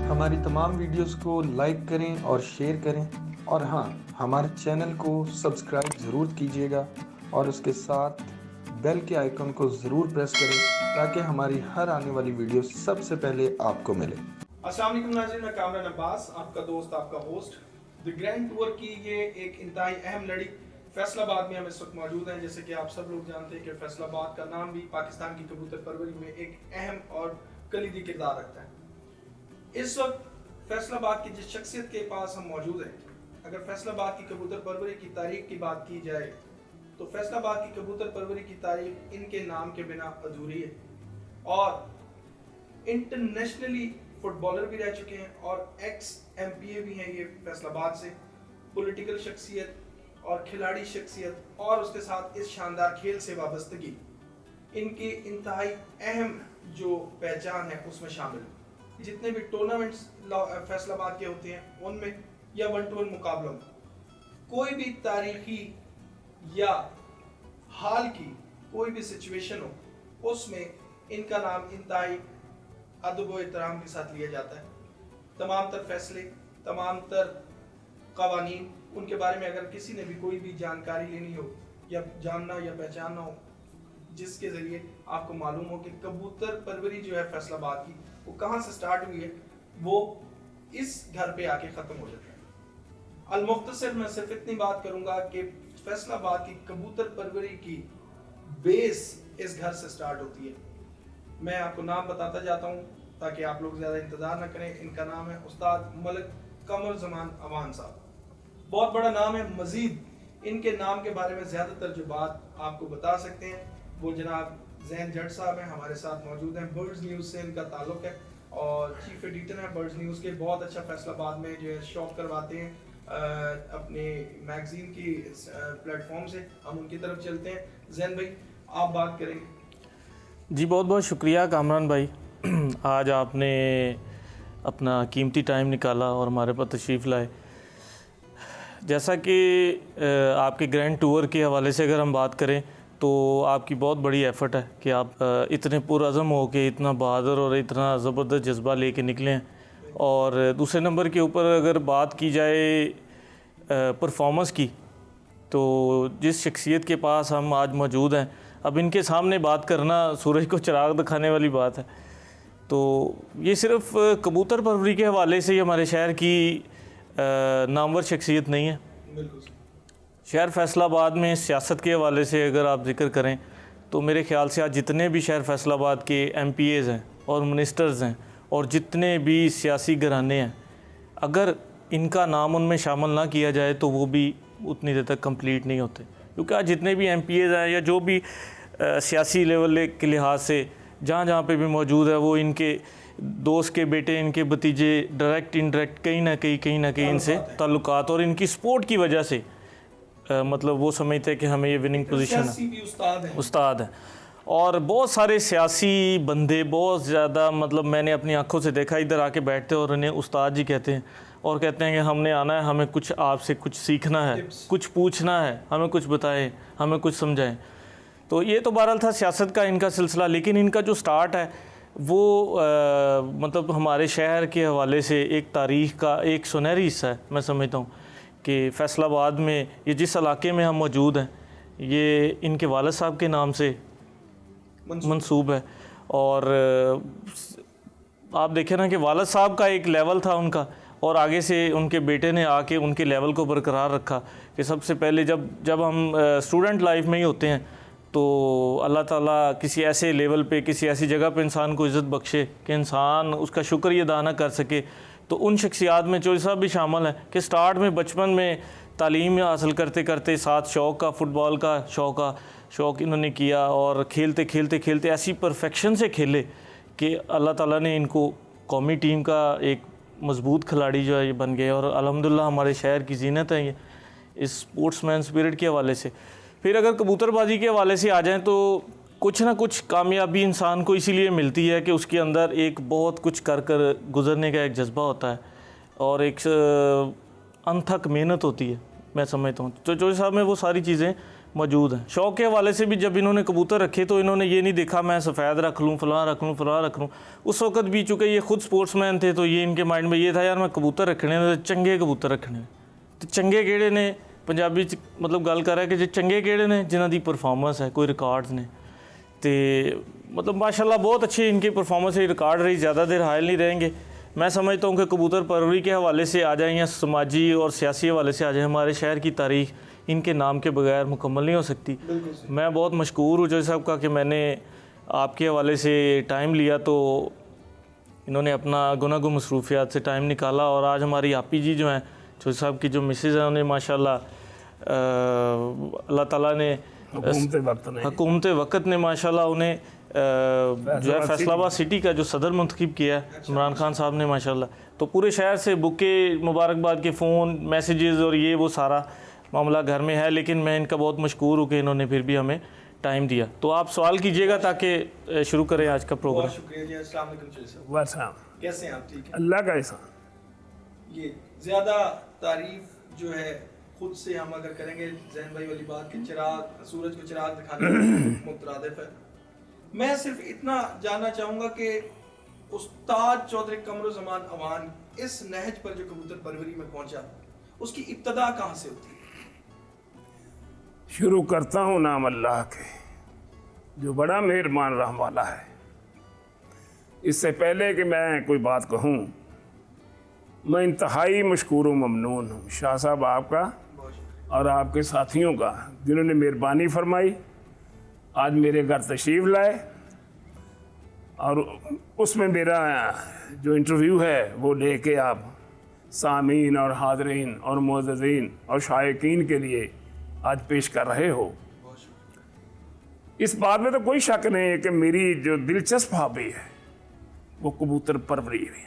हमारी तमाम वीडियोस को लाइक करें और शेयर करें और हाँ, हमारे चैनल को सब्सक्राइब ज़रूर कीजिएगा और उसके साथ बेल के आइकन को ज़रूर प्रेस करें ताकि हमारी हर आने वाली वीडियो सबसे पहले आपको मिले। अस्सलाम वालेकुम नाज़रीन, मैं कामरान अब्बास, आपका दोस्त, आपका होस्ट। द ग्रैंड टूर की ये एक इंतहाई अहम लड़ी फैसलाबाद में हम इस वक्त मौजूद हैं। जैसे कि आप सब लोग जानते हैं कि फैसलाबाद का नाम भी पाकिस्तान की कबूतर परवरी में एक अहम और कलीदी किरदार रखता है। इस वक्त फैसलाबाद की जिस शख्सियत के पास हम मौजूद हैं, अगर फैसलाबाद की कबूतर परवरी की तारीख की बात की जाए तो फैसलाबाद की कबूतर परवरी की तारीख इनके नाम के बिना अधूरी है। और इंटरनेशनली फुटबॉलर भी रह चुके हैं और एक्स एमपीए भी हैं ये फैसलाबाद से। पॉलिटिकल शख्सियत और खिलाड़ी शख्सियत और उसके साथ इस शानदार खेल से वाबस्तगी इनकी इंतहाई अहम जो पहचान है उसमें शामिल है। जितने भी टूर्नामेंट्स फैसलाबाद के होते हैं उनमें या 1-to-1 मुकाबलों में कोई भी तारीखी या हाल की कोई भी सिचुएशन हो उसमें इनका नाम इंतहाई अदब व एहतराम के साथ लिया जाता है। तमाम तर फैसले, तमाम तर कवानीन, उनके बारे में अगर किसी ने भी कोई भी जानकारी लेनी हो या जानना या पहचानना हो जिसके ज़रिए आपको मालूम हो कि कबूतर परवरी जो है फैसलाबाद की वो कहाँ से स्टार्ट हुई है, वो इस घर पे आके ख़त्म हो जाता है। अल-मुख्तसर मैं सिर्फ इतनी बात करूँगा कि फैसलाबाद की कबूतर परवरी की बेस इस घर से स्टार्ट होती है। मैं आपको नाम बताता जाता हूँ ताकि आप लोग ज़्यादा इंतज़ार न करें। इनका नाम है उस्ताद मलिक कमर जमान अवान साहब। बहुत बड़ा नाम है। मज़ीद इनके नाम के बारे में ज़्यादातर जो बात आपको बता सकते हैं वो जनाब जैन जट साहब हैं, हमारे साथ मौजूद हैं। बर्ड्स न्यूज़ से इनका ताल्लुक़ है और चीफ एडिटर हैं बर्ड्स न्यूज़ के। बहुत अच्छा फैसलाबाद में जो है शौक करवाते हैं अपने मैगज़ीन की प्लेटफॉर्म से। हम उनकी तरफ चलते हैं। जैन भाई, आप बात करेंगे। जी बहुत बहुत शुक्रिया कामरान भाई, आज आपने अपना कीमती टाइम निकाला और हमारे पास तशरीफ़ लाए। जैसा कि आपके ग्रैंड टूर के हवाले से अगर हम बात करें तो आपकी बहुत बड़ी एफ़र्ट है कि आप इतने पुरअज़म हो के, इतना बहादुर और इतना ज़बरदस्त जज्बा लेके निकले हैं। और दूसरे नंबर के ऊपर अगर बात की जाए परफॉर्मेंस की, तो जिस शख्सियत के पास हम आज मौजूद हैं, अब इनके सामने बात करना सूरज को चिराग दिखाने वाली बात है। तो ये सिर्फ़ कबूतर परवरी के हवाले से ही हमारे शहर की नामवर शख्सियत नहीं है। बिल्कुल। शहर फैसलाबाद में सियासत के हवाले से अगर आप जिक्र करें तो मेरे ख़्याल से आज जितने भी शहर फैसलाबाद के एमपीएज़ हैं और मिनिस्टर्स हैं और जितने भी सियासी घराने हैं, अगर इनका नाम उनमें शामिल ना किया जाए तो वो भी उतनी देर तक कंप्लीट नहीं होते। क्योंकि आज जितने भी एमपीएज़ हैं या जो भी सियासी लेवल के लिहाज से जहाँ जहाँ पे भी मौजूद है, वो इनके दोस्त के बेटे, इनके भतीजे डायरेक्ट इनडायरेक्ट कहीं ना कहीं इनसे ताल्लुकात और इनकी सपोर्ट की वजह से मतलब वो समझते हैं कि हमें ये विनिंग पोजीशन है, उस्ताद है। और बहुत सारे सियासी बंदे बहुत ज़्यादा, मतलब मैंने अपनी आंखों से देखा, इधर आके बैठते और उन्हें उस्ताद जी कहते हैं और कहते हैं कि हमने आना है, हमें कुछ आपसे कुछ सीखना है, कुछ पूछना है, हमें कुछ बताएं, हमें कुछ समझाएं। तो ये तो बहरहाल था सियासत का इनका सिलसिला। लेकिन इनका जो स्टार्ट है वो मतलब हमारे शहर के हवाले से एक तारीख़ का एक सुनहरी हिस्सा है। मैं समझता हूँ कि फैसलाबाद में ये जिस इलाके में हम मौजूद हैं, ये इनके वालिद साहब के नाम से मंसूब है। और आप देखें ना कि वालिद साहब का एक लेवल था उनका, और आगे से उनके बेटे ने आके उनके लेवल को बरकरार रखा। कि सबसे पहले जब हम स्टूडेंट लाइफ में ही होते हैं तो अल्लाह ताला किसी ऐसे लेवल पे, किसी ऐसी जगह पे इंसान को इज़्ज़त बख्शे कि इंसान उसका शुक्रिया अदा ना कर सके। तो उन शख्सियात में चौधरी साहब भी शामिल हैं कि स्टार्ट में बचपन में तालीम हासिल करते करते साथ शौक़ का, फ़ुटबॉल का शौक़ इन्होंने किया और खेलते खेलते ऐसी परफेक्शन से खेले कि अल्लाह ताला ने इनको कौमी टीम का एक मज़बूत खिलाड़ी जो है ये बन गए। और अल्हम्दुलिल्लाह हमारे शहर की ज़ीनत है ये इस स्पोर्ट्समैन स्पिरिट के हवाले से। फिर अगर कबूतरबाजी के हवाले से आ जाएँ तो कुछ ना कुछ कामयाबी इंसान को इसीलिए मिलती है कि उसके अंदर एक बहुत कुछ कर गुज़रने का एक जज्बा होता है और एक अनथक मेहनत होती है। मैं समझता हूँ तो चौधरी साहब में वो सारी चीज़ें मौजूद हैं। शौक़ के हवाले से भी जब इन्होंने कबूतर रखे तो इन्होंने ये नहीं देखा मैं सफ़ेद रख लूँ, फ़लाँ रख लूँ, फ़लाँ रख लूँ। उस वक्त भी चूँकि ये ख़ुद स्पोर्ट्समैन थे तो ये इनके माइंड में ये था यार मैं कबूतर रखने ने चंगे कबूतर रखने। तो चंगे केड़े ने पंजाबी च मतलब गल कर रहा है कि जो चंगे केड़े ने जिन्हां दी परफॉर्मेंस है, कोई रिकॉर्ड्स ने तो मतलब माशाल्लाह बहुत अच्छी इनकी परफॉर्मेंस है, रिकॉर्ड रही, ज़्यादा देर हायल नहीं रहेंगे। मैं समझता हूँ कि कबूतर परवरी के हवाले से आ जाए या समाजी और सियासी हवाले से आ जाए, हमारे शहर की तारीख़ इनके नाम के बगैर मुकम्मल नहीं हो सकती। मैं बहुत मशकूर हूँ जज साहब का कि मैंने आपके हवाले से टाइम लिया, तो इन्होंने अपना गुनागो मसरूफियात से टाइम निकाला और आज हमारी आपी जी जो हैं जज साहब की जो मिसेज़ हैं उन्हें माशाल्लाह अल्लाह ताला ने हुकूमत वक्त ने माशाल्लाह उन्हें जो है फैसलाबाद सिटी का जो सदर मुंतखब किया है इमरान खान साहब ने माशाल्लाह। तो पूरे शहर से बुके मुबारकबाद के फ़ोन मैसेजेस और ये वो सारा मामला घर में है, लेकिन मैं इनका बहुत मशकूर हूँ कि इन्होंने फिर भी हमें टाइम दिया। तो आप सवाल कीजिएगा ताकि शुरू करें आज का प्रोग्राम। बहुत शुक्रिया जी। अस्सलाम वालेकुम जज साहब। वाह, कैसे हैं आप? ठीक है, अल्लाह का एहसान। ये ज़्यादा तारीफ जो है खुद से हम अगर करेंगे जैन भाई वाली बात कि चिराग सूरज को चिराग दिखाने मुतरादिफ है। मैं सिर्फ इतना जानना चाहूँगा कि उस्ताद चौधरी कमरुज़्ज़मान अवान इस नहज पर जो कबूतर परवरी में पहुंचा उसकी इब्तदा कहाँ से होती है? शुरू करता हूँ नाम अल्लाह के जो बड़ा मेहरबान रहम वाला है। इससे पहले कि मैं कोई बात कहूँ, मैं इंतहाई मशकूर व ममनून हूँ शाह साहब आपका और आपके साथियों का जिन्होंने मेहरबानी फरमाई, आज मेरे घर तशरीफ़ लाए और उसमें मेरा जो इंटरव्यू है वो लेके आप सामीन और हाज़रीन और मुअज़्ज़ज़ीन और शायकीन के लिए आज पेश कर रहे हो। इस बात में तो कोई शक नहीं है कि मेरी जो दिलचस्प हॉबी है वो कबूतर परवरी है।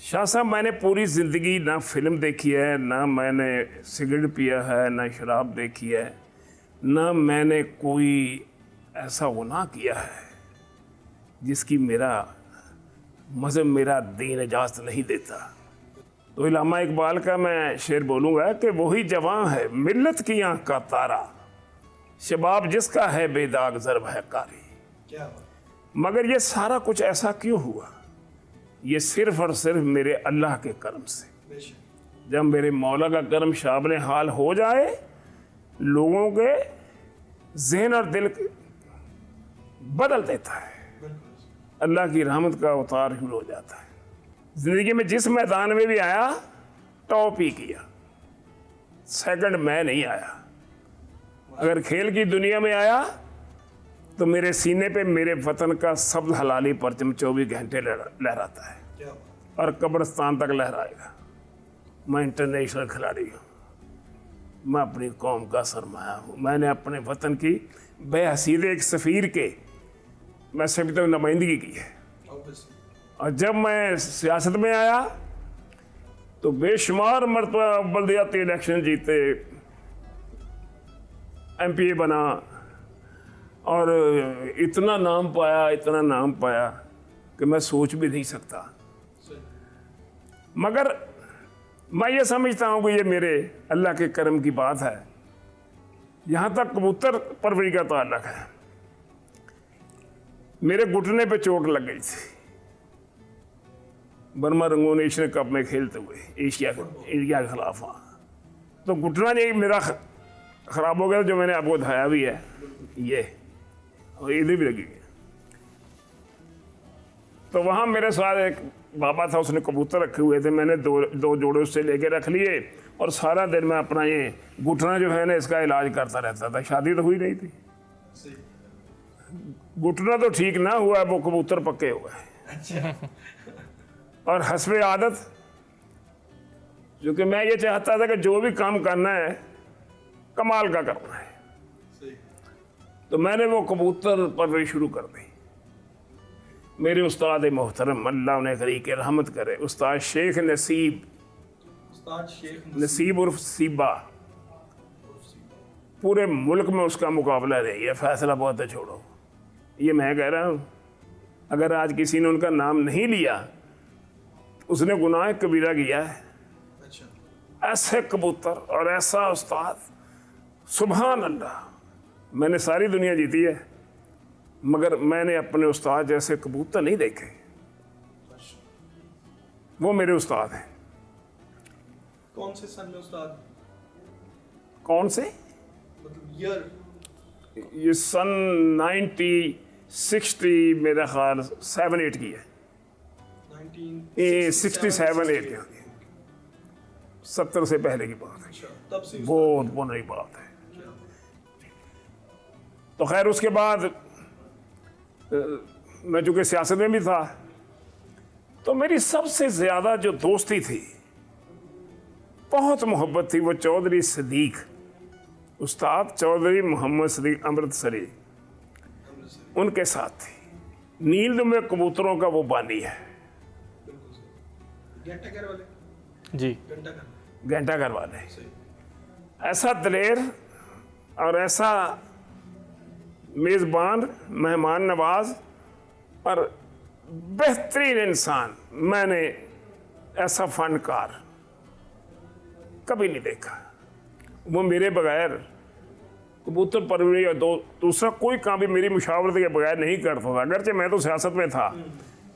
शाह साहब, मैंने पूरी ज़िंदगी ना फिल्म देखी है, ना मैंने सिगरेट पिया है, ना शराब देखी है, ना मैंने कोई ऐसा गुनाह किया है जिसकी मेरा मज़हब मेरा दीन इजाज़त नहीं देता। तो इलामा इकबाल का मैं शेर बोलूँगा कि वही जवान है मिल्लत की आँख का तारा, शबाब जिसका है बेदाग ज़र्ब है कारी। क्या मगर ये सारा कुछ ऐसा क्यों हुआ? ये सिर्फ़ और सिर्फ मेरे अल्लाह के करम से। बेशक जब मेरे मौला का करम शाबने हाल हो जाए, लोगों के जहन और दिल बदल देता है, अल्लाह की रहमत का अवतार शुरू हो जाता है। ज़िंदगी में जिस मैदान में भी आया टॉप ही किया, सेकंड मैं नहीं आया। अगर खेल की दुनिया में आया तो मेरे सीने पे मेरे वतन का सब्ज़ हलाली परचम 24 घंटे लहराता है क्या और कब्रिस्तान तक लहराएगा। मैं इंटरनेशनल खिलाड़ी हूँ, मैं अपनी कौम का सरमाया हूँ। मैंने अपने वतन की बेहसीद एक सफ़ीर के मैं सभी तक नुमाइंदगी की है। और जब मैं सियासत में आया तो बेशुमार मरतबा बल्दियाती इलेक्शन जीते, MPA बना और इतना नाम पाया कि मैं सोच भी नहीं सकता। मगर मैं ये समझता हूँ कि ये मेरे अल्लाह के करम की बात है। यहाँ तक कबूतर परवरी का ताल्लुक है, मेरे घुटने पे चोट लग गई थी बर्मा रंगून एशियन कप में खेलते हुए एशिया के खिलाफ। हाँ, तो घुटना नहीं मेरा ख़राब हो गया, जो मैंने आपको दिखाया भी है ये, और इधर भी लगी है। तो वहाँ मेरे साथ एक बाबा था, उसने कबूतर रखे हुए थे, मैंने दो जोड़े उससे लेके रख लिए और सारा दिन मैं अपना ये घुटना जो है ना इसका इलाज करता रहता था। शादी तो हुई नहीं थी, घुटना तो ठीक ना हुआ, वो कबूतर पक्के हो गए। और हस्बे आदत, क्योंकि मैं ये चाहता था कि जो भी काम करना है कमाल का करना है, तो मैंने वो कबूतर परवरी शुरू कर दी। मेरे उस्ताद मोहतरम अल्लाह उन्हें करीके रहमत करे, उस्ताद शेख नसीब उर्फ सीबा, पूरे मुल्क में उसका मुकाबला रही है। फैसला बहुत है, छोड़ो, ये मैं कह रहा हूँ। अगर आज किसी ने उनका नाम नहीं लिया उसने गुनाह कबीरा किया है। ऐसे कबूतर और ऐसा उस्ताद, सुभान अल्लाह, मैंने सारी दुनिया जीती है, मगर मैंने अपने उस्ताद जैसे कबूतर नहीं देखे। वो मेरे उस्ताद हैं। कौन से सन में उस्ताद? कौन से? मतलब ईयर? ये सन 1960 मेरा ख्याल 7-8 की है। 67-8 की, 70 से पहले की बात है। अच्छा, तब से बहुत पुरानी बात है। तो खैर उसके बाद मैं चूँकि सियासत में भी था, तो मेरी सबसे ज़्यादा जो दोस्ती थी, बहुत मोहब्बत थी, वो चौधरी सदीक, उस्ताद चौधरी मोहम्मद सदीक अमृतसरी, उनके साथ थी। नील दुम्बे कबूतरों का वो बानी है। घंटाघर वाले? जी, घंटाघर वाले। ऐसा दलेर और ऐसा मेज़बान, मेहमान नवाज और बेहतरीन इंसान मैंने ऐसा फनकार कभी नहीं देखा। वो मेरे बगैर कबूतर परवरी और दूसरा कोई काम भी मेरी मुशावरत के बगैर नहीं करता था। अगरचे मैं तो सियासत में था,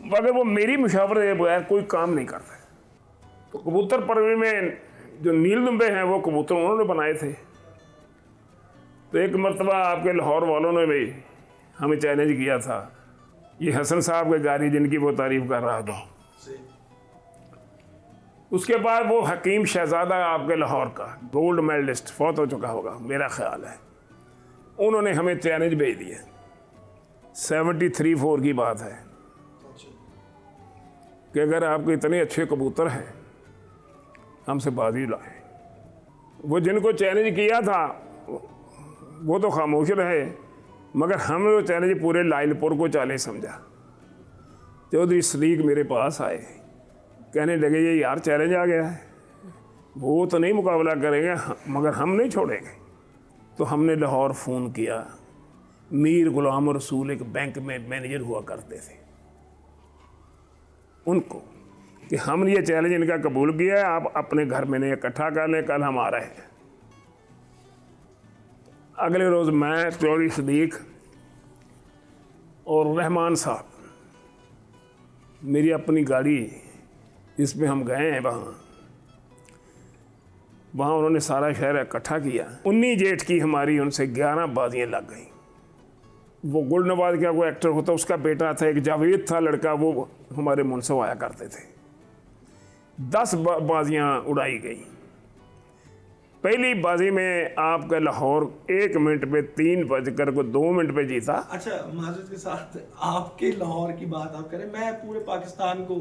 मगर वो मेरी मुशावरत के बगैर कोई काम नहीं करता। तो कबूतर परवरी में जो नील दुम्बे हैं वो कबूतर उन्होंने बनाए थे। तो एक मरतबा आपके लाहौर वालों ने भी हमें चैलेंज किया था, ये हसन साहब के गाड़ी जिनकी वो तारीफ कर रहा था। उसके बाद वो हकीम शहजादा आपके लाहौर का गोल्ड मेडलिस्ट फौत हो चुका होगा मेरा ख्याल है, उन्होंने हमें चैलेंज भेज दिया। 73-4 की बात है कि अगर आपके इतने अच्छे कबूतर हैं, हमसे बाजी लाए। वो जिनको चैलेंज किया था वो तो खामोश रहे, मगर हमने वो चैलेंज पूरे लाइलपुर को चैलेंज समझा। चौधरी सदीक मेरे पास आए, कहने लगे ये यार चैलेंज आ गया है, वो तो नहीं मुकाबला करेंगे मगर हम नहीं छोड़ेंगे। तो हमने लाहौर फ़ोन किया, मीर गुलाम रसूल एक बैंक में मैनेजर हुआ करते थे, उनको कि हमने ये चैलेंज इनका कबूल किया है, आप अपने घर में नहीं इकट्ठा कर लें, कल हम आ रहे हैं। अगले रोज़ मैं, चौधरी सदीक और रहमान साहब, मेरी अपनी गाड़ी जिसमें हम गए हैं, वहाँ उन्होंने सारा शहर इकट्ठा किया। 19 जेठ की हमारी उनसे 11 बाजियाँ लग गई। वो गुलनवाज का कोई एक्टर होता, उसका बेटा था, एक जावेद था लड़का, वो हमारे मुंसफ आया करते थे। 10 बाजियाँ उड़ाई गई। पहली बाजी में आपका लाहौर 1 मिनट पे 3:02 पे जीता। अच्छा, माजूद के साथ आपके लाहौर की बात आप करें, मैं पूरे पाकिस्तान को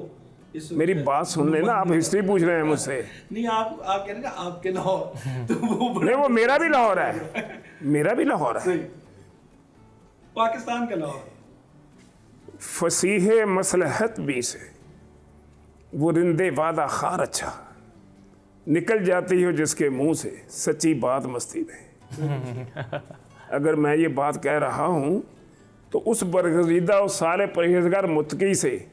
इस मेरी बात सुन लेना, आप हिस्ट्री पूछ रहे हैं मुझसे। नहीं, आप कह रहे हैं ना आपके लाहौर, तो वो नहीं, वो मेरा भी लाहौर है, मेरा भी लाहौर है, पाकिस्तान का लाहौर। फसीह मसलहत भी से वो रिंदे वादा खार अच्छा, निकल जाती हो जिसके मुंह से सच्ची बात मस्ती में। अगर मैं ये बात कह रहा हूँ तो उस बरगजीदा और सारे परहेजगार मुत्की से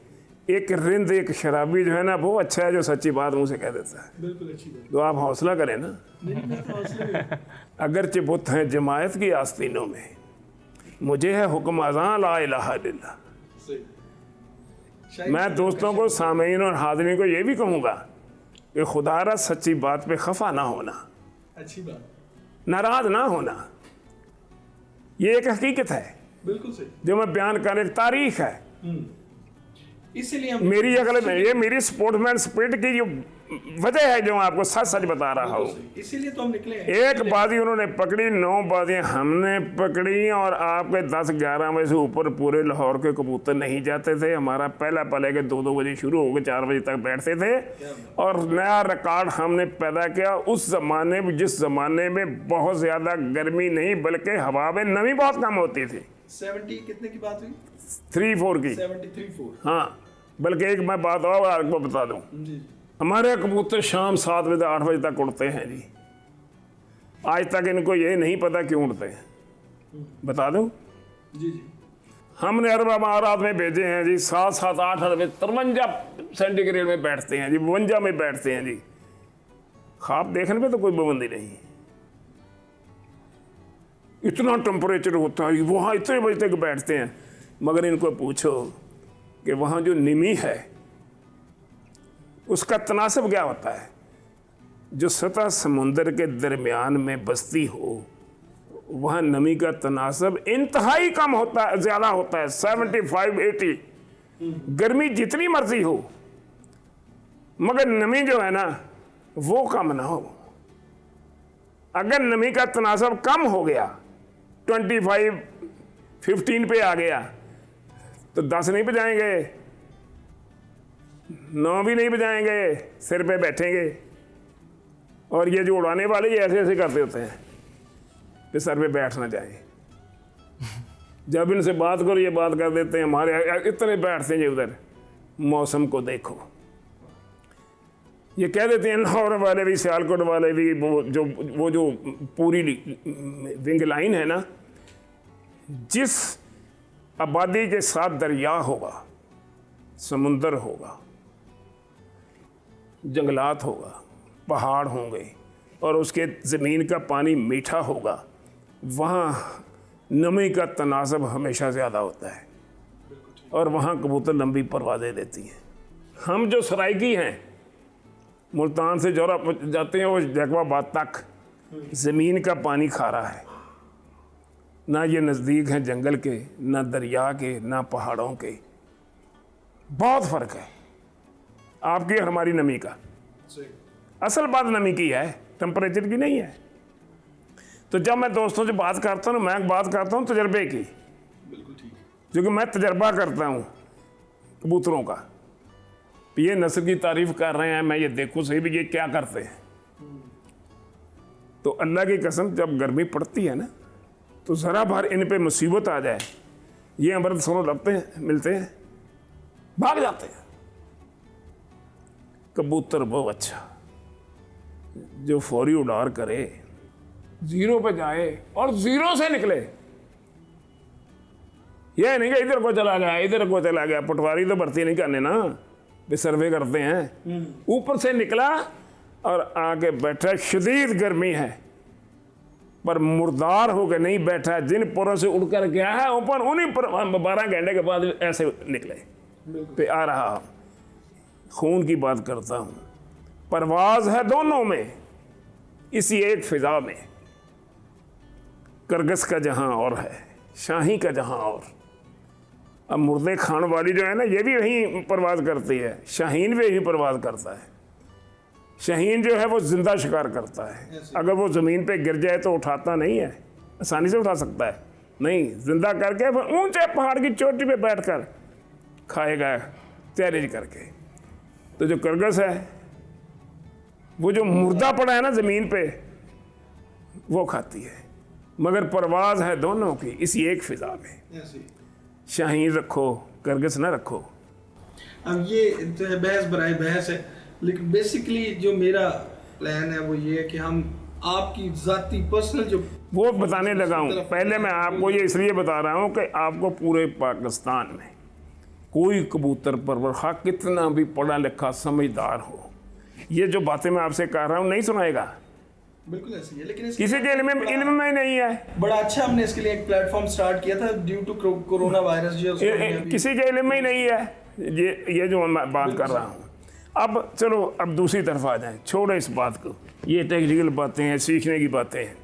एक रिंद, एक शराबी जो है ना, वो अच्छा है जो सच्ची बात मुंह से कह देता है। बिल्कुल अच्छी बात। तो आप हौसला करें ना। नहीं, अगरचे बुत हैं जमायत की आस्तीनों में, मुझे है हुक्म अज़ां ला इलाहा इल्लल्लाह। मैं दोस्तों को, सामीन और हाज़रीन को ये भी कहूँगा कि खुदारा सच्ची बात पे खफा ना होना, अच्छी बात, नाराज ना होना, ये एक हकीकत है। बिल्कुल सही। जो मैं बयान कर, एक तारीख है। इसीलिए हम मेरी अगल में ये मेरी स्पोर्ट्समैन स्पिरिट की जो वजह है, जो मैं आपको सच सच बता रहा हूँ। इसीलिए तो हम निकले हैं। एक बाजी उन्होंने पकड़ी, 9 बाजियाँ हमने पकड़ी, और आपके 10-11 बजे से ऊपर पूरे लाहौर के कबूतर नहीं जाते थे। हमारा पहला पले के 2-2 बजे शुरू हो गए, 4 बजे तक बैठते थे, और नया रिकॉर्ड हमने पैदा किया उस ज़माने में, जिस ज़माने में बहुत ज़्यादा गर्मी नहीं बल्कि हवा में नमी बहुत कम होती थी। 70 कितने की बात हुई? 3-4 की। 73-4। हाँ, बल्कि एक मैं बात और आपको बता दूँ, जी। हमारे कबूतर शाम 7 बजे 8 बजे तक उड़ते हैं जी। आज तक इनको ये नहीं पता क्यों उड़ते हैं, बता दूं? जी जी। हमने अरब अमारात में भेजे हैं जी, 7-7 8 बजे 53 सेंटीग्रेड में बैठते हैं जी, 52 में बैठते हैं जी। ख्वाब देखने पे तो कोई पाबंदी नहीं। इतना टेम्परेचर होता है, वहाँ इतने बजे तक बैठते हैं। मगर इनको पूछो कि वहाँ जो नमी है उसका तनासब क्या होता है। जो सतह समुंदर के दरमियान में बस्ती हो वहाँ नमी का तनासब इंतहाई कम होता है, ज़्यादा होता है, 75-80। गर्मी जितनी मर्जी हो मगर नमी जो है ना वो कम ना हो। अगर नमी का तनासब कम हो गया, 25-15 पे आ गया, तो 10 नहीं बजाएंगे, 9 भी नहीं बजाएंगे, सिर पे बैठेंगे। और ये जो उड़ाने वाले ये ऐसे ऐसे करते होते हैं कि सर पे बैठ ना जाए। जब इनसे बात करो ये बात कर देते हैं, हमारे इतने बैठते हैं ये उधर। मौसम को देखो, ये कह देते हैं लाहौर वाले भी, सियालकोट वाले भी, वो जो पूरी विंग लाइन है ना, जिस आबादी के साथ दरिया होगा, समुंदर होगा, जंगलात होगा, पहाड़ होंगे और उसके ज़मीन का पानी मीठा होगा, वहाँ नमी का तनासब हमेशा ज़्यादा होता है और वहाँ कबूतर लंबी परवाज़ें देती हैं। हम जो सराइकी हैं, मुल्तान से जौरा जाते हैं वो जैकबाबाद तक, ज़मीन का पानी खारा है। ना ये नज़दीक हैं जंगल के, ना दरिया के, ना पहाड़ों के। बहुत फ़र्क है आपकी और हमारी नमी का। असल बात नमी की है, टेम्परेचर की नहीं है। तो जब मैं दोस्तों से बात करता हूँ, मैं बात करता हूँ तजर्बे की, क्योंकि मैं तजर्बा करता हूँ कबूतरों का। ये नस्ल की तारीफ कर रहे हैं, मैं ये देखूँ सही भी ये क्या करते हैं। तो अल्लाह की कसम, जब गर्मी पड़ती है ना तो ज़रा भर इन पे मुसीबत आ जाए, ये अमृत सोनो लगते हैं, मिलते हैं, भाग जाते हैं। कबूतर बहुत अच्छा जो फौरी उड़ार करे, 0 पे जाए और 0 से निकले। यह नहीं कि इधर को चला गया, इधर को चला गया। पटवारी तो भर्ती नहीं करने ना, वे सर्वे करते हैं। ऊपर से निकला और आके बैठा, शदीद गर्मी है पर मुर्दार होकर नहीं बैठा। जिन पुरों से उड़कर गया है ऊपर, उन्हीं पर 12 घंटे के बाद ऐसे निकले पे आ रहा। खून की बात करता हूँ, परवाज है दोनों में, इसी एक फिजा में। करगस का जहाँ और है, शाही का जहाँ और। अब मुर्दे खान वाली जो है ना, ये भी वहीं परवाज करती है। शाहीन भी यही परवाज करता है। शाहीन जो है वो जिंदा शिकार करता है। अगर वो ज़मीन पे गिर जाए तो उठाता नहीं है, आसानी से उठा सकता है नहीं, जिंदा करके ऊंचे पहाड़ की चोटी पे बैठकर खाएगा तैरेज करके। तो जो करगस है वो जो मुर्दा पड़ा है ना ज़मीन पे, वो खाती है। मगर परवाज है दोनों की इसी एक फिजा में। शाहीन रखो, करगस ना रखो। अब ये बहस बराए बहस है, लेकिन बेसिकली जो मेरा प्लान है वो ये है कि हम आपकी ज़ाती पर्सनल जो वो बताने लगा हूँ। पहले मैं आपको ये इसलिए बता रहा हूँ कि आपको पूरे पाकिस्तान में कोई कबूतर परवर खा कितना भी पढ़ा लिखा समझदार हो, ये जो बातें मैं आपसे कह रहा हूँ नहीं सुनाएगा। बिल्कुल ऐसी है, लेकिन किसी के इल्म में नहीं है। बड़ा अच्छा हमने इसके लिए एक प्लेटफॉर्म स्टार्ट किया था ड्यू टू कोरोना वायरस जो किसी के इल्म में ही नहीं है ये जो मैं बात कर रहा हूँ। अब चलो अब दूसरी तरफ आ जाएं, छोड़ो इस बात को, ये टेक्निकल बातें हैं, सीखने की बातें हैं।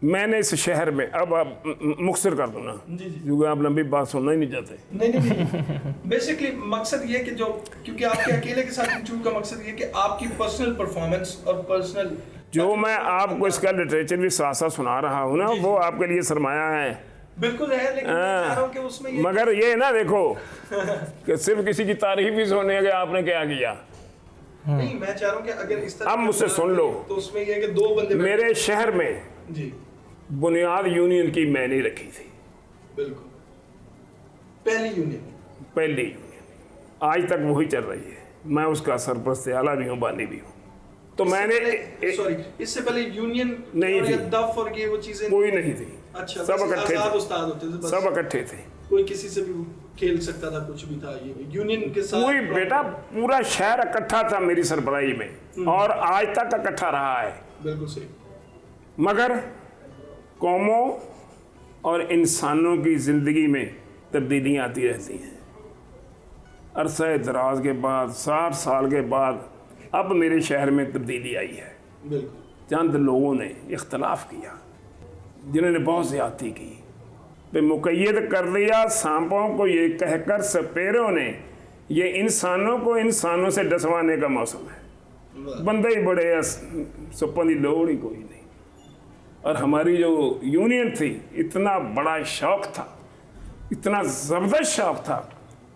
मैंने इस शहर में अब आप मुख्तर कर दूँ ना, क्योंकि आप लंबी बात सुनना ही नहीं चाहते। नहीं बेसिकली मकसद ये कि जो, क्योंकि आपके अकेले के साथ इंटरव्यू का मकसद ये कि आपकी पर्सनल परफॉर्मेंस और पर्सनल जो मैं आपको इसका लिटरेचर भी साथ साथ सुना रहा हूँ ना, वो आपके लिए सरमाया है। बिल्कुल है, लेकिन मैं चाह रहा हूं कि उसमें ये मगर ये ना देखो कि सिर्फ किसी की तारीफ ही सुनने के आपने क्या किया। नहीं, मैं चाह रहा हूं कि अगर इस तरह अब मुझसे सुन लो, तो उसमें ये है कि 2 बंदे मेरे शहर में जी बुनियाद यूनियन की मैंने रखी थी। बिल्कुल पहली यूनियन आज तक वही चल रही है। मैं उसका सरपरस्त आला भी हूँ, बानी भी हूँ। तो मैंने सॉरी, इससे पहले यूनियन नहीं थी, दफ और ये वो चीजें कोई नहीं थी। अच्छा, सब इकट्ठे थे, उस्ताद होते थे, सब इकट्ठे थे। कोई किसी से भी खेल सकता था, कुछ भी था। ये यूनियन के साथ कोई बेटा पूरा शहर इकट्ठा था मेरी सरबराही में, और आज तक इकट्ठा रहा है। बिल्कुल सही। मगर कौमों और इंसानों की ज़िंदगी में तब्दीलियाँ आती रहती हैं। अरसा दराज के बाद 60 साल के बाद अब मेरे शहर में तब्दीली आई है। बिल्कुल। चंद लोगों ने इख्तलाफ किया, जिन्होंने बहुत ज़्यादती की, पे मुक़य्यद कर दिया सांपों को ये कहकर सपेरों ने ये इंसानों को इंसानों से डसवाने का मौसम है। बंदे ही बड़े हैं, सुपन की लोड़ ही कोई नहीं। और हमारी जो यूनियन थी, इतना बड़ा शौक़ था, इतना ज़बरदस्त शौक़ था,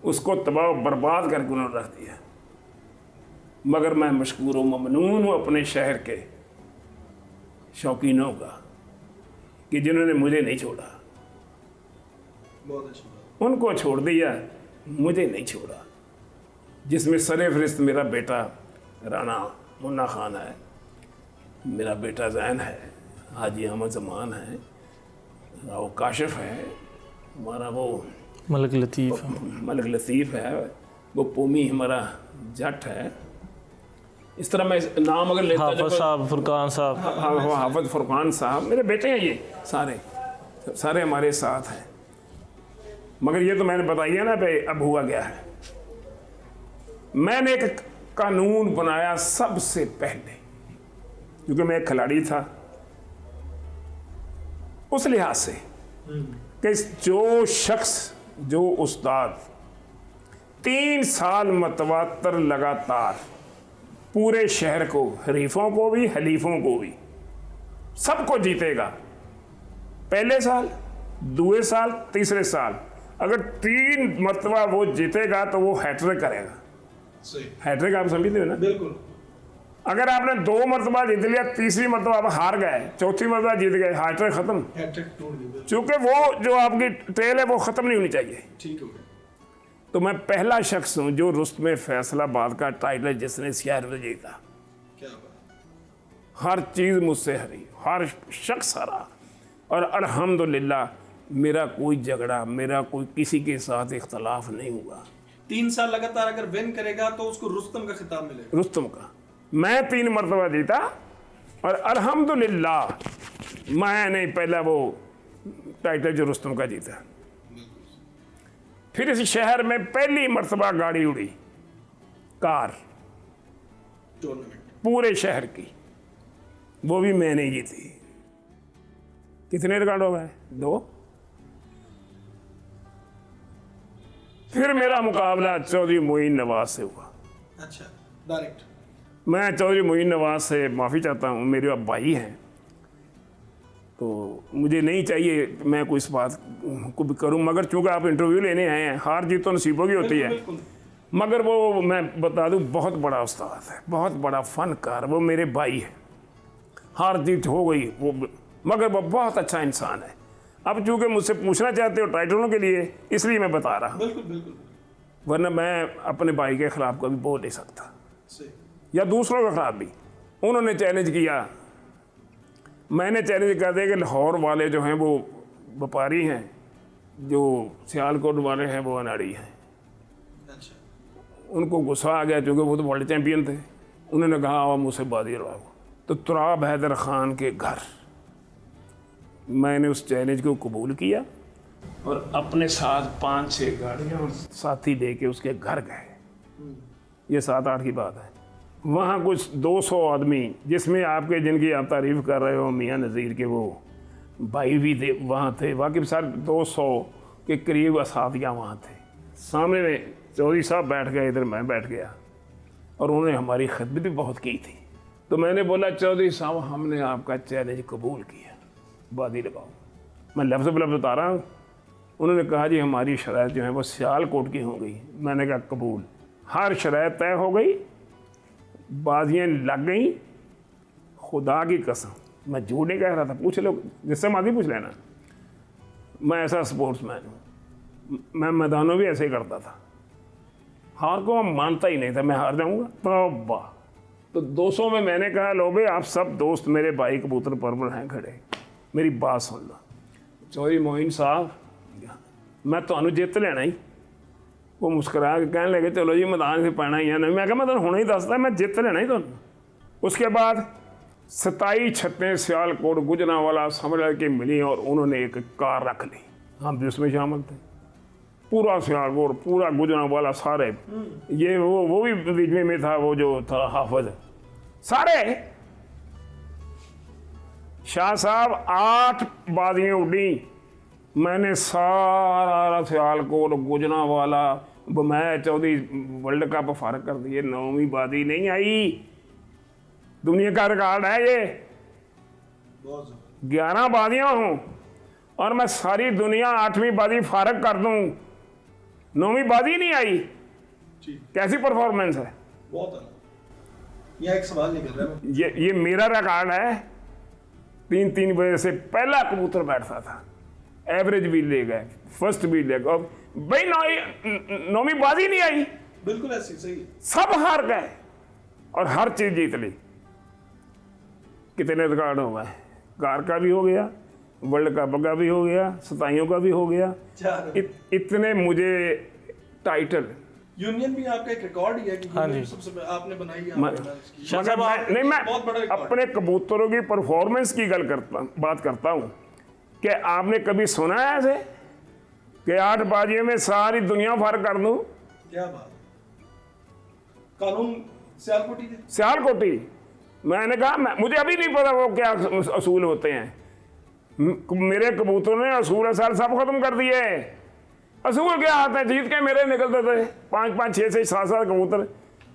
उसको तबाह बर्बाद करके उन्होंने रख दिया। मगर मैं मशकूर व ममनून हूँ अपने शहर के शौकीनों का कि जिन्होंने मुझे नहीं छोड़ा। बहुत अच्छी बात। उनको छोड़ दिया, मुझे नहीं छोड़ा। जिसमें सरफ़हरिस्त मेरा बेटा राना मुन्ना खान है, मेरा बेटा जैन है, हाजी अहमद ज़मान है, वो काशिफ है, हमारा वो मलिक लतीफ़ है, वो पोमी हमारा जट है। इस तरह मैं नाम अगर लेता हाफ़िज़ साहब, फुरकान साहब, हाँ हाफ़िज़ फुरकान साहब मेरे बेटे हैं। ये सारे हमारे साथ हैं। मगर ये तो मैंने बताइए ना भाई, अब हुआ गया है। मैंने एक कानून बनाया सबसे पहले, क्योंकि मैं एक खिलाड़ी था, उस लिहाज से कि जो शख्स, जो उस्ताद 3 साल मतवातर लगातार पूरे शहर को, हरीफों को भी हलीफों को भी, सबको जीतेगा, पहले साल, दूसरे साल, तीसरे साल, अगर 3 मरतबा वो जीतेगा तो वो हैट्रिक करेगा। सही। हैट्रिक आप समझते हो ना? बिल्कुल। अगर आपने 2 मरतबा जीत लिया, तीसरी मरतबा आप हार गए, चौथी मरतबा जीत गए, हैट्रिक खत्म। हैट्रिक टूट गई। चूंकि वो जो आपकी ट्रेल है वो ख़त्म नहीं होनी चाहिए। ठीक हो गया। तो मैं पहला शख्स हूँ जो रुस्तमे फैसलाबाद का टाइटल जिसने शहर में जीता। क्या बात। हर चीज़ मुझसे हरी, हर शख्स हरा, और अल्हम्दुलिल्लाह मेरा कोई झगड़ा, मेरा कोई किसी के साथ इख्तलाफ नहीं हुआ। 3 साल लगातार अगर विन करेगा तो उसको रुस्तम का खिताब मिलेगा। रुस्तम का मैं 3 मरतबा जीता, और अल्हम्दुलिल्लाह मैंने पहला वो टाइटल जो रुस्तम का जीता। फिर इस शहर में पहली मरतबा गाड़ी उड़ी, कार, टूर्नामेंट पूरे शहर की, वो भी मैंने जीती। कितने रिकॉर्ड हो गए? 2। फिर मेरा मुकाबला चौधरी मोइन नवाज से हुआ। अच्छा, डायरेक्ट। मैं चौधरी मोइन नवाज से माफ़ी चाहता हूँ, मेरे अब भाई हैं, तो मुझे नहीं चाहिए मैं कोई इस बात को भी करूँ, मगर चूँकि आप इंटरव्यू लेने आए हैं, हार जीत तो नसीबों की होती है। बिल्कुल। मगर वो मैं बता दूँ बहुत बड़ा उस्ताद है, बहुत बड़ा फ़नकार, वो मेरे भाई है। हार जीत हो गई वो, मगर वो बहुत अच्छा इंसान है। अब चूँकि मुझसे पूछना चाहते हो टाइटलों के लिए, इसलिए मैं बता रहा हूँ, बिल्कुल बिल्कुल। वरना मैं अपने भाई के ख़िलाफ़ कभी बोल नहीं सकता, सही। या दूसरों के ख़िलाफ़ भी। उन्होंने चैलेंज किया, मैंने चैलेंज कर दिया कि लाहौर वाले जो हैं वो व्यापारी हैं, जो सियालकोट वाले हैं वो अनाड़ी हैं। अच्छा। उनको गुस्सा आ गया, क्योंकि वो तो वर्ल्ड चैम्पियन थे। उन्होंने कहा आओ मुझसे बाजी लड़ाओ। तो तुराब हैदर ख़ान के घर मैंने उस चैलेंज को कबूल किया, और अपने साथ 5-6 गाड़ियाँ और साथी लेके उसके घर गए। ये 7-8 की बात है। वहाँ कुछ 200 आदमी, जिसमें आपके जिनकी आप तारीफ़ कर रहे हो मियाँ नज़ीर के वो भाई भी थे, वहाँ थे। बाकी सारे 200 के करीब असातियाँ वहाँ थे। सामने में चौधरी साहब बैठ गए, इधर मैं बैठ गया, और उन्होंने हमारी खिदमत भी बहुत की थी। तो मैंने बोला चौधरी साहब हमने आपका चैलेंज कबूल किया, बाजी लगाओ। मैं लफ्ज़ बलफ्ज़ बता रहा हूँ। उन्होंने कहा जी हमारी शराइत जो है वो सियालकोट की हो गई। मैंने कहा कबूल। हर शराइत तय हो गई, बाजियाँ लग गई, खुदा की कसम मैं झूठ नहीं कह रहा था, पूछ लो जिससे मादी पूछ लेना। मैं ऐसा स्पोर्ट्समैन हूँ, मैं मैदानों भी ऐसे ही करता था। हार को मैं मानता ही नहीं था, मैं हार जाऊँगा तो वाह। तो 200 में मैंने कहा लो भाई आप सब दोस्त मेरे भाई कबूतर परवर हैं खड़े, मेरी बात सुन लो। चौधरी मोइन साहब मैं तो जित लेना ही। वो मुस्करा के कहने लगे चलो जी मैदान से पैना ही है नहीं। मैं कहा मैं तो हुणे ही दसदा मैं जित लेना ही। उसके बाद 27 छत्तें सियालकोट गुजरांवाला समझ के मिली और उन्होंने एक कार रख ली, हम भी उसमें शामिल थे। पूरा सियालकोट, पूरा गुजरांवाला, सारे ये वो भी बीच में था, वो जो था हाफिज, सारे। शाह साहब 8 बाजियाँ उड़ी, मैंने सारा Sialkot Gujranwala match Chaudhry world cup फारग कर दिए, 9वीं बाजी नहीं आई। दुनिया का रिकॉर्ड है ये, 11 बाजियां हों और मैं सारी दुनिया 8वीं बाजी फारग कर दूं, 9वीं बाजी नहीं आई। कैसी परफॉर्मेंस है। बहुत अलग। यहाँ एक सवाल निकल रहा है, ये मेरा रिकॉर्ड है। 3 बजे से पहला कबूतर बैठता था, एवरेज भी ले गए, फर्स्ट भी ले गए, भाई 9वीं बाजी नहीं आई। बिल्कुल ऐसी सही है। सब हार गए और हर चीज जीत ली। कितने रिकॉर्ड हो गए, कार का भी हो गया, वर्ल्ड कप का भी हो गया, 27 का भी हो गया। इतने मुझे टाइटल। यूनियन भी आपका एक रिकॉर्ड ही है कि यूनियन सबसे आपने बनाई है। मैं अपने कबूतरों की परफॉर्मेंस की बात करता हूँ कि आपने कभी सुना है ऐसे कि 8 बाजियों में सारी दुनिया फार कर दूं? क्या बात। कानून सियालकोटी थे। सियालकोटी। मैंने कहा मुझे अभी नहीं पता वो क्या असूल होते हैं। मेरे कबूतरों ने असूल असाल सब खत्म कर दिए। असूल क्या आते हैं, जीत के मेरे निकलते थे 5-5, 6-6, 7-7 कबूतर,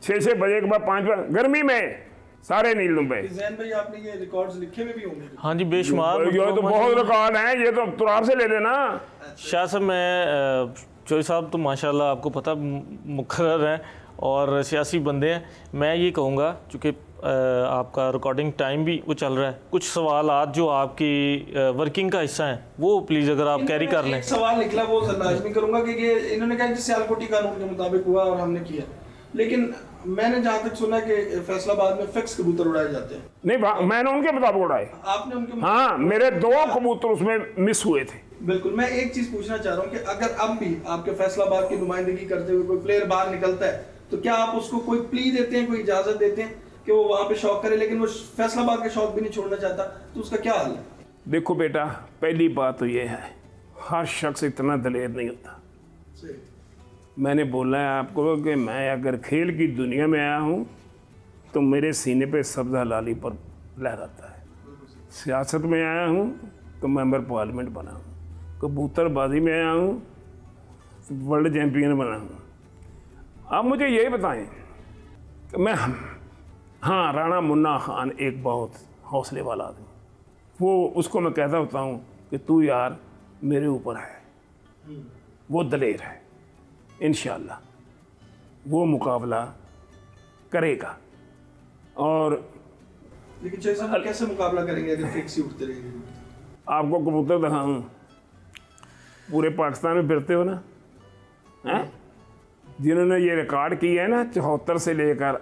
6-6 बजे के बाद 5 गर्मी में सारे नील दुम्बे। जैन भाई आपने ये रिकॉर्ड्स लिखे में भी होंगे। हाँ जी, बेशुमार। ये तो बहुत रिकॉर्ड है, ये तो तुराब से ले लेना। शाह साहब, मैं चोई साहब तो माशाल्लाह आपको पता मुकर्रर हैं और सियासी बंदे हैं। मैं ये कहूँगा, चूँकि आपका रिकॉर्डिंग टाइम भी वो चल रहा है, कुछ सवाल आज जो आपकी वर्किंग का हिस्सा है वो प्लीज़ अगर आप कैरी कर लें। एक सवाल निकला, वो लाजमी करूँगा कि ये इन्होंने कहा कि सियालकोटी कानून के मुताबिक हुआ और हमने किया, लेकिन मैंने जहाँ तक सुना कि फैसलाबाद में फिक्स कबूतर उड़ाए जाते हैं। नहीं, मैंने उनके मुताबिक उड़ाए। आपने उनके? हाँ, मेरे 2 कबूतर उसमें मिस हुए थे। बिल्कुल। मैं एक चीज पूछना चाह रहा हूँ कि अगर अब भी आपके फैसलाबाद की नुमाइंदगी करते हुए कोई प्लेयर बाहर निकलता है तो क्या आप उसको कोई प्ली देते हैं, कोई इजाजत देते हैं कि वो वहां पे शौक करे, लेकिन वो फैसलाबाद का शौक भी नहीं छोड़ना चाहता, तो उसका क्या हाल है? देखो बेटा, पहली बात तो ये है, हर शख्स इतना दलेर नहीं होता। मैंने बोला है आपको कि मैं अगर खेल की दुनिया में आया हूँ तो मेरे सीने पे सब्ज़ हलाली पर लहराता है। सियासत में आया हूँ तो मेंबर पार्लियामेंट बना हूँ, कबूतरबाजी में आया हूँ, वर्ल्ड चैम्पियन बना हूँ। आप मुझे यही बताएं कि मैं, हाँ, राणा मुन्ना खान एक बहुत हौसले वाला आदमी, वो उसको मैं कहता होता हूँ कि तू यार मेरे ऊपर है, वो दलेर है, इंशाअल्लाह वो मुकाबला करेगा। और लेकिन चाहिए साहब कैसे मुकाबला करेंगे अगर फिक्स ही उठते रहेंगे? आपको कबूतर दिखाऊं, पूरे पाकिस्तान में फिरते हो ना, हैं? जिन्होंने ये रिकॉर्ड किया है ना 74 से लेकर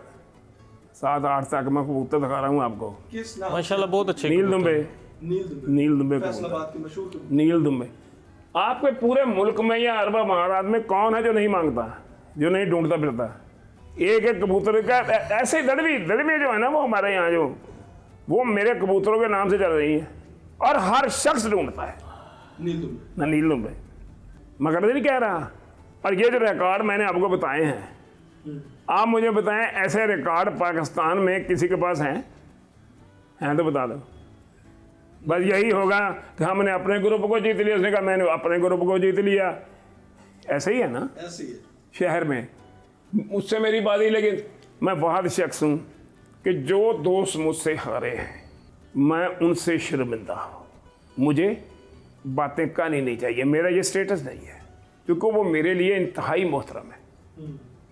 7-8 तक, मैं कबूतर दिखा रहा हूँ आपको। किस नाम? माशाल्लाह बहुत अच्छे। नील दुम्बे, नील दुम्बे फैसलाबाद के मशहूर नील दुम्बे। आपके पूरे मुल्क में या अरबा महाराज में कौन है जो नहीं मांगता, जो नहीं ढूंढता फिरता? एक एक कबूतर का ऐसे ही दड़वी जो है ना, वो हमारे यहाँ जो वो मेरे कबूतरों के नाम से चल रही है और हर शख्स ढूंढता है नील दुम्बे। मगर नहीं कह रहा। और ये जो रिकॉर्ड मैंने आपको बताए हैं, आप मुझे बताएं ऐसे रिकॉर्ड पाकिस्तान में किसी के पास हैं तो बता दो। बस यही होगा कि हमने अपने ग्रुप को जीत लिया, उसने कहा मैंने अपने ग्रुप को जीत लिया। ऐसे ही है ना, ऐसे ही है शहर में। मुझसे मेरी बात ही, लेकिन मैं बहुत शख्स हूँ कि जो दोस्त मुझसे हारे हैं मैं उनसे शर्मिंदा हूँ। मुझे बातें कहनी नहीं चाहिए, मेरा ये स्टेटस नहीं है, क्योंकि वो मेरे लिए इंतहाई मोहतरम है।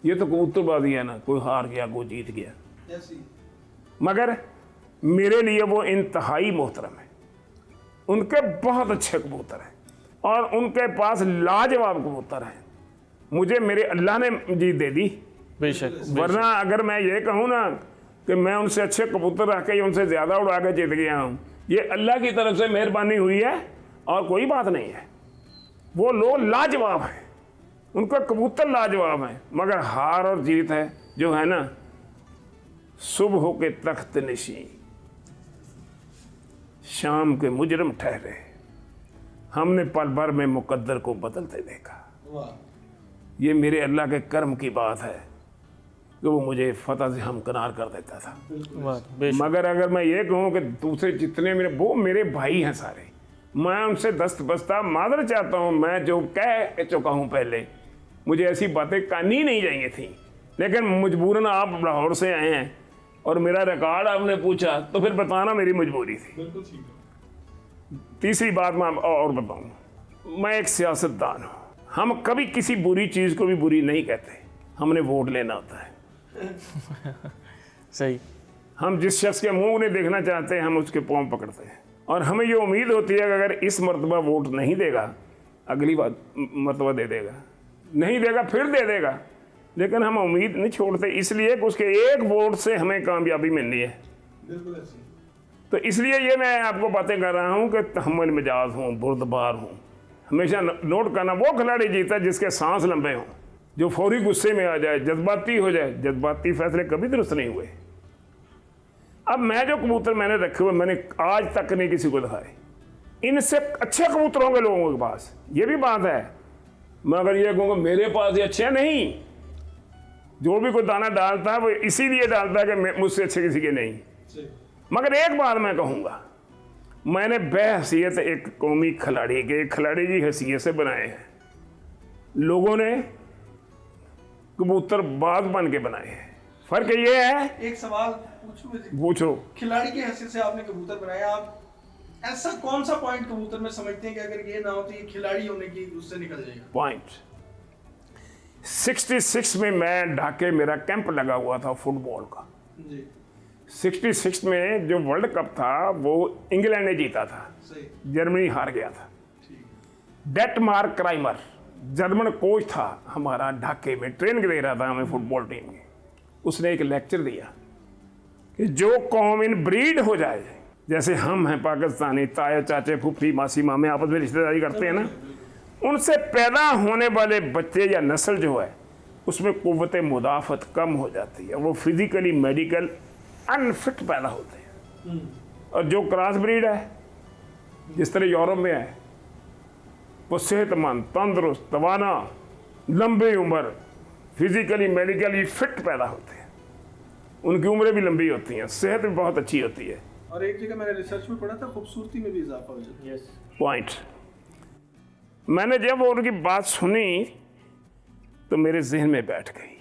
ये तो कबूतरबाजी है ना, कोई हार गया कोई जीत गया, मगर मेरे लिए वो इंतहाई मोहतरम है। उनके बहुत अच्छे कबूतर हैं और उनके पास लाजवाब कबूतर हैं। मुझे मेरे अल्लाह ने जीत दे दी, बेशक। वरना अगर मैं ये कहूँ ना कि मैं उनसे अच्छे कबूतर रख के उनसे ज़्यादा उड़ा के जीत गया हूँ, ये अल्लाह की तरफ से मेहरबानी हुई है और कोई बात नहीं है। वो लोग लाजवाब हैं, उनका कबूतर लाजवाब है, मगर हार और जीत है जो है ना, सुबह के तख्त नशी शाम के मुजरम ठहरे, हमने पल भर में मुकद्दर को बदलते देखा। वाह। ये मेरे अल्लाह के कर्म की बात है कि वो मुझे फतह से हमकिनार कर देता था। वाह, बेशक। मगर अगर मैं ये कहूँ कि दूसरे जितने वो मेरे भाई हैं सारे, मैं उनसे दस्त बस्ता मादर चाहता हूँ। मैं जो कह चुका हूँ पहले, मुझे ऐसी बातें करनी नहीं चाहिए थी, लेकिन मजबूरन आप लाहौर से आए हैं और मेरा रिकॉर्ड आपने पूछा तो फिर बताना मेरी मजबूरी थी। बिल्कुल ठीक है। तीसरी बात मैं और बताऊँ, मैं एक सियासतदान हूँ। हम कभी किसी बुरी चीज़ को भी बुरी नहीं कहते, हमने वोट लेना होता है। सही। हम जिस शख्स के मुंह उन्हें देखना चाहते हैं, हम उसके पाँव पकड़ते हैं, और हमें ये उम्मीद होती है कि अगर इस मरतबा वोट नहीं देगा, अगली बार मरतबा दे देगा, नहीं देगा फिर दे देगा, लेकिन हम उम्मीद नहीं छोड़ते, इसलिए कि उसके एक वोट से हमें कामयाबी मिलनी है। बिल्कुल ऐसे। तो इसलिए ये मैं आपको बातें कर रहा हूँ कि तहम्मुल मिजाज हूँ, बुर्दबार हूँ। हमेशा नोट करना, वो खिलाड़ी जीता है जिसके सांस लंबे हों, जो फौरी गुस्से में आ जाए, जज्बाती हो जाए। जज्बाती फैसले कभी दुरुस्त नहीं हुए। अब मैं जो कबूतर मैंने रखे हुए, मैंने आज तक नहीं किसी को दिखाए। इनसे अच्छे कबूतर होंगे लोगों के पास, ये भी बात है। मैं अगर ये कहूँगा मेरे पास ये अच्छे नहीं, जो भी कोई दाना डालता है वो इसीलिए डालता है कि मुझसे अच्छे किसी के नहीं। मगर एक बात मैं कहूँगा, मैंने बेहसीयत एक कौमी खिलाड़ी के, एक खिलाड़ी की हैसियत से बनाए हैं। लोगों ने कबूतरबाज बन के बनाए हैं। फर्क ये है। एक सवाल पूछूं? पूछो। खिलाड़ी की हैसियत से आपने कबूतर बनाया, आप ऐसा कौन सा पॉइंट कबूतर में समझते हैं कि अगर ये ना हो तो ये खिलाड़ी होने की उससे निकल जाएगा? पॉइंट 66 में मैं ढाके, मेरा कैंप लगा हुआ था फुटबॉल का जी। 66 में जो वर्ल्ड कप था वो इंग्लैंड ने जीता था, सही। जर्मनी हार गया था। ठीक। डेटमार्क क्राइमर जर्मन कोच था हमारा, ढाके में ट्रेनिंग दे रहा था हमें फुटबॉल टीम में। उसने एक लेक्चर दिया कि जो कौम इन ब्रीड हो जाए, जैसे हम हैं पाकिस्तानी, ताए चाचे फूफी मासी मामे आपस में रिश्तेदारी करते हैं ना, उनसे पैदा होने वाले बच्चे या नस्ल जो है उसमें कुव्वत मुदाफ़त कम हो जाती है, वो फिजिकली मेडिकल अनफिट पैदा होते हैं। और जो क्रॉस ब्रीड है, जिस तरह यूरोप में है, वो सेहतमंद, तंदुरुस्त, तवाना, लंबी उम्र, फिजिकली मेडिकली फिट पैदा होते हैं। उनकी उम्रें भी लंबी होती हैं, सेहत भी बहुत अच्छी होती है। और एक जगह मैंने रिसर्च में पढ़ा था, खूबसूरती में भी इजाफा हो जाता है। पॉइंट। मैंने जब उनकी बात सुनी तो मेरे जहन में बैठ गई।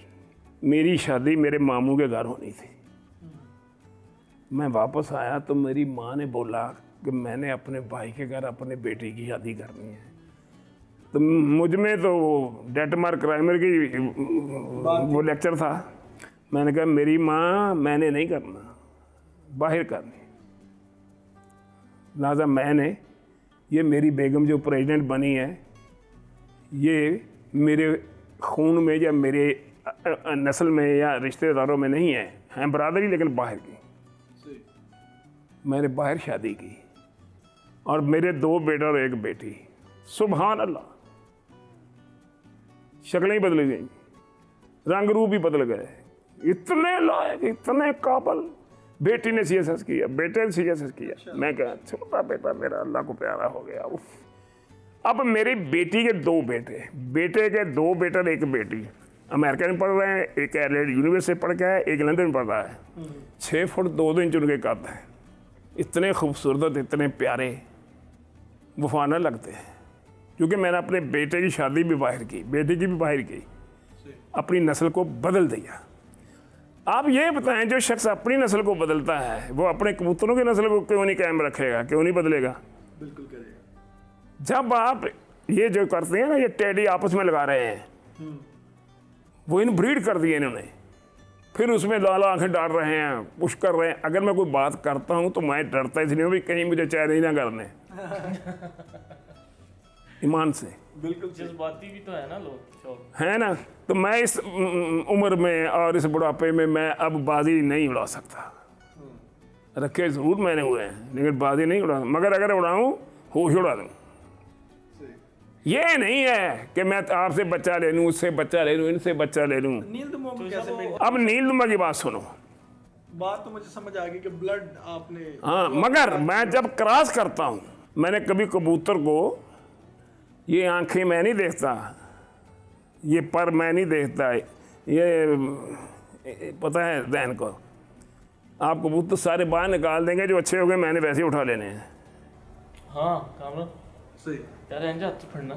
मेरी शादी मेरे मामू के घर होनी थी। मैं वापस आया तो मेरी माँ ने बोला कि मैंने अपने भाई के घर अपने बेटे की शादी करनी है। तो मुझ में तो डेटमार्क क्राइमर की वो लेक्चर था। मैंने कहा मेरी माँ, मैंने नहीं करना, बाहर करनी। लिहाजा मैंने, ये मेरी बेगम जो प्रेसिडेंट बनी है, ये मेरे खून में या मेरे नस्ल में या रिश्तेदारों में नहीं है, हैं बरादरी लेकिन बाहर की। मैंने बाहर शादी की और मेरे 2 बेटे और 1 बेटी। सुभान अल्लाह, शक्लें ही बदल गई, रंग रूप भी बदल गए। इतने लायक, इतने काबल। बेटी ने CSS किया, बेटे ने CSS किया। मैं कहा छोटा बेटा मेरा अल्लाह को प्यारा हो गया। अब मेरी बेटी के 2 बेटे, बेटे के 2 बेटे और 1 बेटी अमेरिका में पढ़ रहे हैं। एक एडिलेड यूनिवर्सिटी पढ़ के है, एक लंदन में पढ़ रहा है। 6 फुट 2 इंच उनके कद हैं। इतने खूबसूरत, इतने प्यारे, वफाना लगते हैं। क्योंकि मैंने अपने बेटे की शादी भी बाहर की, बेटी की भी बाहर की, अपनी नस्ल को बदल दिया। आप ये बताएं, जो शख्स अपनी नस्ल को बदलता है वो अपने कबूतरों की नस्ल को क्यों नहीं कायम रखेगा, क्यों नहीं बदलेगा? बिल्कुल करेगा। जब आप ये जो करते हैं ना, ये टेडी आपस में लगा रहे हैं, वो इन ब्रीड कर दिए इन्होंने, फिर उसमें लाल आंखें डाल रहे हैं, पुश कर रहे हैं। अगर मैं कोई बात करता हूँ तो मैं डरता इसलिए भी कहीं मुझे चैलेंज ना करने ईमान से। बिल्कुल जज्बाती भी तो है ना लोग, है ना। तो मैं इस उम्र में और इस बुढ़ापे में मैं अब बाजी नहीं उड़ा सकता। रखे ज़रूर मैंने हुए हैं, लेकिन बाजी नहीं उड़ा। मगर अगर उड़ाऊँ, होश उड़ा दूँ। ये नहीं है कि मैं आपसे बच्चा ले लूँ, उससे बच्चा ले लूँ, इनसे बच्चा ले लूँ। नीलदुमा को कैसे मेंटेन? अब नीलदुमा की बात सुनो। बात तो मुझे समझ आ गई कि ब्लड आपने हाँ, मगर मैं जब क्रॉस करता हूँ, मैंने कभी कबूतर को, ये आंखें मैं नहीं देखता, ये पर मैं नहीं देखता, ये पता है दैन को, आप कबूतर सारे बाहर निकाल देंगे, जो अच्छे हो गए मैंने वैसे ही उठा लेने हैं। हाँ कामरान सही यार इंज हथ फड़ना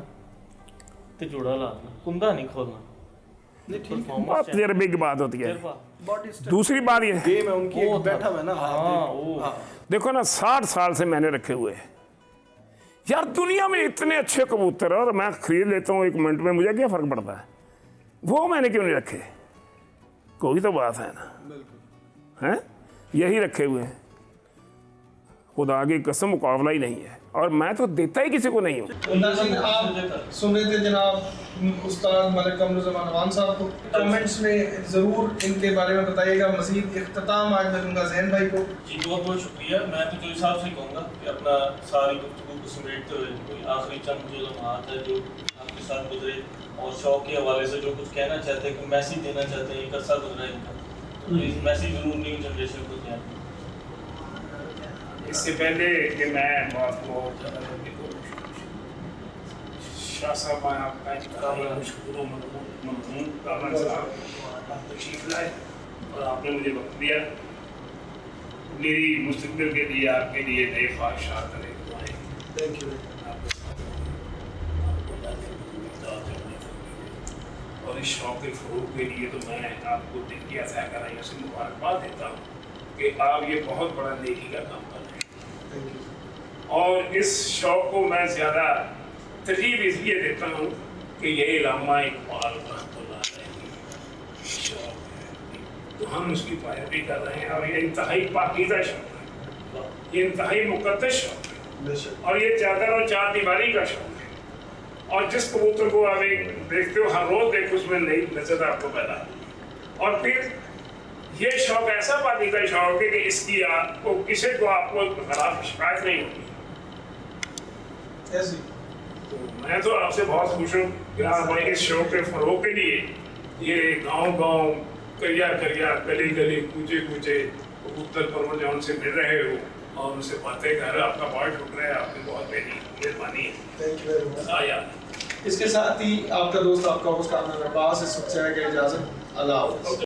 ते जोड़ा लाना, कुंदा नहीं खोलना। नहीं ठीक है। बहुत तजर्बे की बात होती है। बॉडी दूसरी बात ये, गेम है उनकी, एक वो था। बैठा हुआ है ना हाथ हाँ एक। वो हाँ देखो ना 60 साल से मैंने रखे हुए हैं यार, दुनिया में इतने अच्छे कबूतर है और मैं खरीद लेता हूँ 1 मिनट में, मुझे क्या फर्क पड़ता है, वो मैंने क्यों नहीं रखे, कोई तो बात है ना, बिल्कुल। हैं यही रखे हुए हैं, खुदा की कसम मुकाबला ही नहीं है, और मैं तो देता ही किसी को नहीं हूँ। नाज़रीन, आप सुन रहे थे जनाब उस्ताद मलिक कमरुज़्ज़मान अवान साहब को। कमेंट्स में ज़रूर इनके बारे में बताइएगा। मज़ीद इख्तिताम आज मैं दूंगा ज़ैन भाई को। जी बहुत बहुत शुक्रिया। मैं तो जो हिसाब से कहूँगा कि अपना सारी गुफ्तगू को समेटते हुए कोई आखिरी चंद जो लम्हात है जो आपके साथ गुजरे और शौक के हवाले से जो कुछ कहना चाहते हैं, मैसेज देना चाहते हैं, एक अर्सा गुजरा है इनका, तो इस मैसेज ज़रूर न्यू जनरेशन को दें। इससे पहले कि मैं बात को शाह साहब मैं आपका कामरान साहब तशरीफ लाए और आपने मुझे वक्त दिया, मेरी मुस्तकबिल के लिए आपके लिए नए ख्वाहिशात करें। Thank you. और इस शौक के फ़रोग़ के लिए तो मैं आपको दिल की अता कराइयों से मुबारकबाद देता हूँ कि आप ये बहुत बड़ा नेकी का काम कर रहे हैं। और इस शौक को मैं ज़्यादा तरजीह इसलिए देता हूँ कि ये इल्लामा इक़बाल रहमतुल्लाह अलैह की शौक है, तो हम उसकी पैरवी कर रहे हैं, और ये इंतहाई पाकीज़ा शौक है, ये इंतहाई मुक़द्दस शौक है, और ये चादर और चार दीवारी का शौक है। और जिस कबूतर को आप एक देखते हो, हर रोज़ देखो उसमें नई नजर आपको पैदा, और फिर ये शौक ऐसा पाकीज़ा शौक है कि इसकी आपको किसी को आपको खराब शिकायत नहीं होगी। ऐसी तो मैं तो आपसे बहुत खुश हूँ कि आप इस शौक के फ़रोग़ के लिए ये गांव-गांव, करिया गली गली, कूचे कूचे कबूतर परवर जौन से मिल रहे हो और उनसे बातें कर रहे, आपका बहुत शुक्र है, आपकी बहुत बड़ी मेहरबानी है। Thank you very much. आया इसके साथ ही आपका दोस्त आपका होस्ट कामरान अब्बास इस वक्त से इजाज़त। अल्लाह हाफ़िज़।